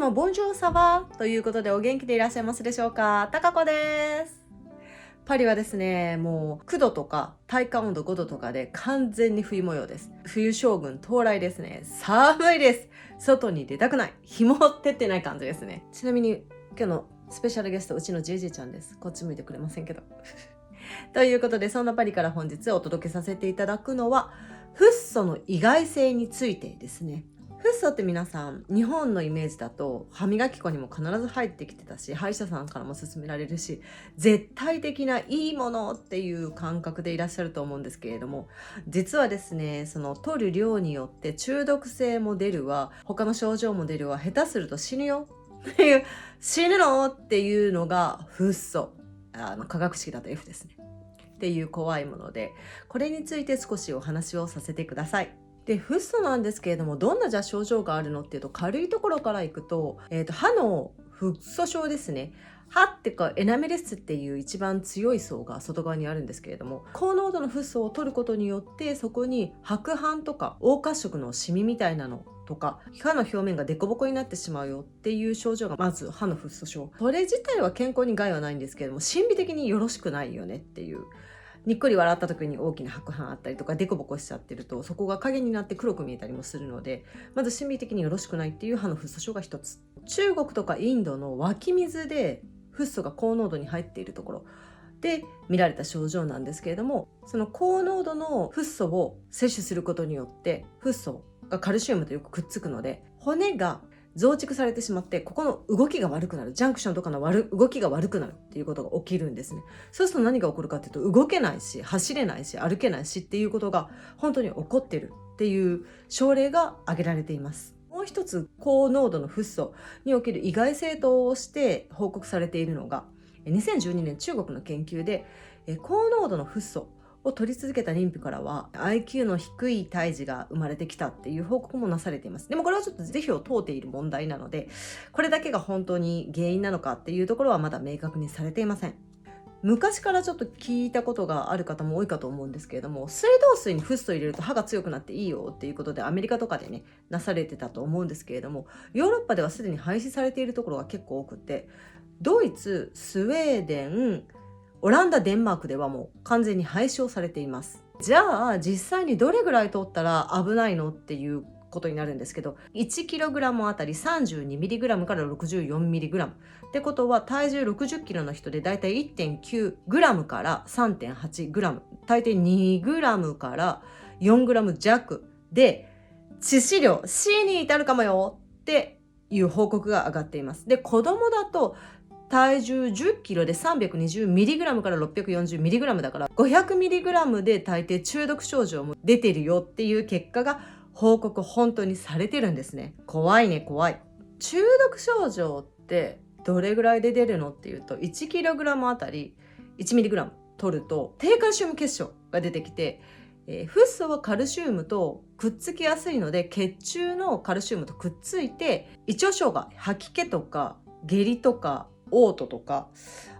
もボンジョーサバということでお元気でいらっしゃいますでしょうか。たかこです。パリはですね、もう9度とか体感温度5度とかで完全に冬模様です。冬将軍到来ですね。寒いです。外に出たくない。日も照ってない感じですね。ちなみに今日のスペシャルゲスト、うちのジェジェちゃんです。こっち向いてくれませんけど。ということで、そんなパリから本日お届けさせていただくのは、フッ素の意外性についてですね。フッ素って皆さん、日本のイメージだと歯磨き粉にも必ず入ってきてたし、歯医者さんからも勧められるし、絶対的ないいものっていう感覚でいらっしゃると思うんですけれども、実はですね、その取る量によって中毒性も出るわ、他の症状も出るわ、下手すると死ぬよっていう、死ぬのっていうのがフッ素。化学式だと F ですね。っていう怖いもので、これについて少しお話をさせてください。で、フッ素なんですけれども、どんなじゃあ症状があるのっていうと、軽いところからいくと、歯のフッ素症ですね。歯ってかエナメル質っていう一番強い層が外側にあるんですけれども、高濃度のフッ素を取ることによってそこに白斑とか黄褐色のシミみたいなのとか歯の表面がデコボコになってしまうよっていう症状がまず歯のフッ素症。それ自体は健康に害はないんですけれども、心理的によろしくないよねっていう。にっこり笑った時に大きな白斑あったりとかデコボコしちゃってると、そこが影になって黒く見えたりもするので、まず心理的によろしくないっていう歯のフッ素症が一つ。中国とかインドの湧き水でフッ素が高濃度に入っているところで見られた症状なんですけれども、その高濃度のフッ素を摂取することによってフッ素がカルシウムとよくくっつくので、骨が増築されてしまって、ここの動きが悪くなる、ジャンクションとかの動きが悪くなるっていうことが起きるんですね。そうすると何が起こるかっていうと、動けないし走れないし歩けないしっていうことが本当に起こってるっていう症例が挙げられています。もう一つ、高濃度のフッ素における意外性として報告されているのが、2012年中国の研究で、高濃度のフッ素を取り続けた妊婦からは IQ の低い胎児が生まれてきたっていう報告もなされています。でもこれはちょっと是非を問うている問題なので、これだけが本当に原因なのかっていうところはまだ明確にされていません。昔からちょっと聞いたことがある方も多いかと思うんですけれども、水道水にフッ素入れると歯が強くなっていいよっていうことでアメリカとかでねなされてたと思うんですけれども、ヨーロッパではすでに廃止されているところが結構多くて、ドイツ、スウェーデン、オランダ、デンマークではもう完全に廃止をされています。じゃあ実際にどれぐらい取ったら危ないのっていうことになるんですけど、 1kg あたり 32mg から 64mg ってことは、体重 60kg の人でだいたい 1.9g から 3.8g、 大抵 2g から 4g 弱で致死量、死に至るかもよっていう報告が上がっています。で、子供だと体重 10kg で 320mg から 640mg だから 500mg で大抵中毒症状も出てるよっていう結果が報告本当にされてるんですね。怖いね、怖い。中毒症状ってどれぐらいで出るのっていうと、 1kg あたり 1mg 取ると低カルシウム結晶が出てきて、フッ素はカルシウムとくっつきやすいので、血中のカルシウムとくっついて胃腸障害、吐き気とか下痢とか嘔吐とか、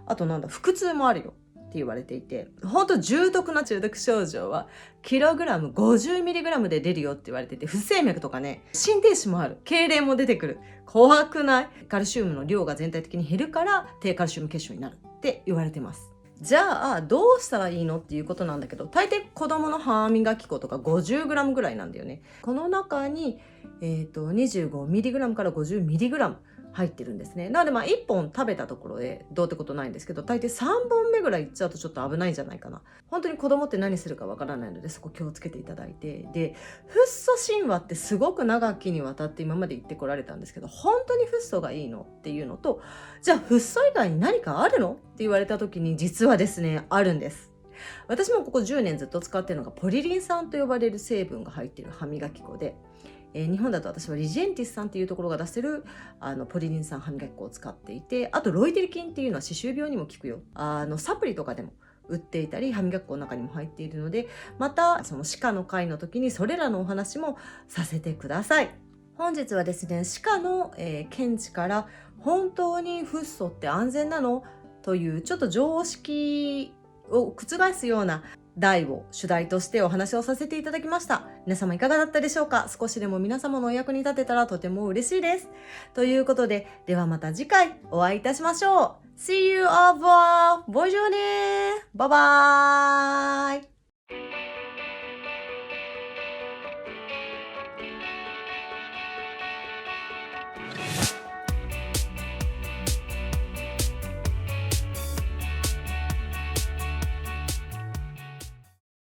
あと腹痛もあるよって言われていて、本当重篤な中毒症状はキログラム 50mg で出るよって言われてて、不整脈とかね、心停止もある、痙攣も出てくる。怖くない？カルシウムの量が全体的に減るから低カルシウム結晶になるって言われてます。じゃあどうしたらいいのっていうことなんだけど、大抵子供の歯磨き粉とか 50g ぐらいなんだよね。この中に、25mg から 50mg入ってるんですね。なので1本食べたところでどうってことないんですけど、大抵3本目ぐらいいっちゃうとちょっと危ないんじゃないかな。本当に子供って何するかわからないので、そこ気をつけていただいて。で、フッ素神話ってすごく長きにわたって今まで言ってこられたんですけど、本当にフッ素がいいのっていうのと、じゃあフッ素以外に何かあるのって言われた時に、実はですね、あるんです。私もここ10年ずっと使ってるのがポリリン酸と呼ばれる成分が入っている歯磨き粉で、日本だと私はリジェンティスさんっていうところが出せるポリリン酸歯磨き粉を使っていて、あとロイテリ菌っていうのは歯周病にも効くよ、サプリとかでも売っていたり歯磨き粉の中にも入っているので、またその歯科の会の時にそれらのお話もさせてください。本日はですね、歯科の、見地から本当にフッ素って安全なのというちょっと常識を覆すような題を主題としてお話をさせていただきました。皆様いかがだったでしょうか？少しでも皆様のお役に立てたらとても嬉しいです。ということで、ではまた次回お会いいたしましょう。See you au revoir! Bonjour! Bye bye!